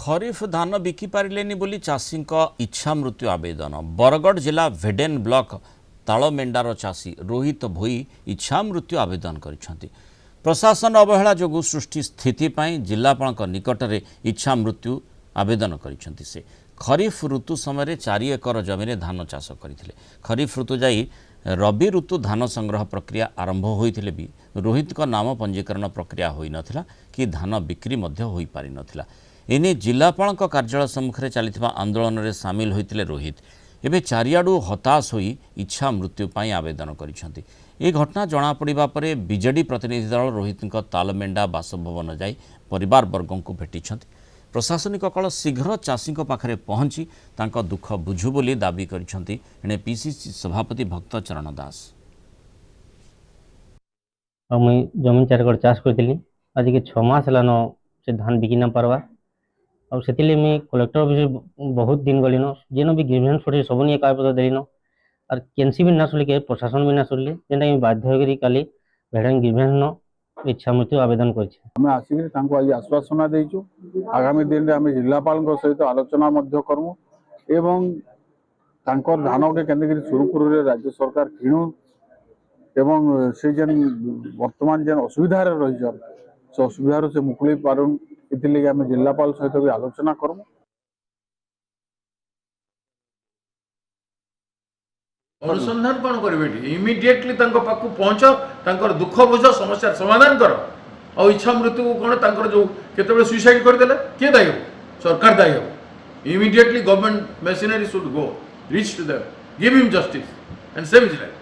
खरीफ धान बिकी पारिलेनी बोली चाषी इच्छा मृत्यु आवेदन। बरगढ़ जिला भेडेन ब्लॉक तालमेंडार चाषी रोहित भोई इच्छा मृत्यु आवेदन करिसेंति। प्रशासन अवहेला जोगु सृष्टि स्थिति पई जिलापाल निकट में इच्छा मृत्यु आवेदन करिसेंति। से खरीफ ऋतु समय 4 एकर जमीन धान चाष करथिले। खरीफ ऋतु जाई रबी ऋतु धान संग्रह प्रक्रिया आरंभ होइथिले भी रोहित नाम पंजीकरण प्रक्रिया होई नथिला कि धान बिक्री मध्य होई पारि नथिला। एने जिलापाल कार्यालय सम्मुखें चलता आंदोलन में सामिल होते रोहित एवं चारिआडू हताश हो इच्छा मृत्यु पर आवेदन करिसेंति। ए घटना जनापड़ा पर बीजेडी प्रतिनिधि दल रोहित तालमेंडा बासभवन जाई परिवार वर्गों को भेटिछंति। प्रशासनिक कल शीघ्र चाषी पाखरे पहुंची तांको दुख बुझु बोली दाबी करिसेंति। एने पीसीसी सभापति भक्त चरण दास मुई जमीन 4 एकड़ चाष करथिली। आज के 6 मास हेलानो से धान बिकी न पारवा और से मुझे कलेक्टर ऑफिस बहुत दिन गलिन जेन भी ग्रीवेंस पड़े सब नहीं कागज देलिन और केनसी भी ना सुनली के प्रशासन भी ना सुनली जेनटा कि बाध्य होकर काली भेड़न ग्रीवेंस न इच्छा मृत्यु आवेदन करछे। हमें आसिक आज आश्वासना देइछु आगामी दिन में आम जिलापाल सहित आलोचना करमु एवं तांकर धान के केंद्र सुरुखुरु राज्य सरकार किणु एवं से जेन वर्तमान जेन असुविधा रही से असुविधा से मुकुली पारुन इतिले आम जिलापाल सहित भी आलोचना करमु। अनुसंधान कौन करेंगे इमिडिएटली पाखु पहुंच तांकर दुख बुझ समस्या समाधान कर और इच्छा मृत्यु कौन तांकर जो केते सुइसाइड करदेले किए दायी हो सरकार दायी हो। Immediately government machinery should go reach to them give him justice and save his life.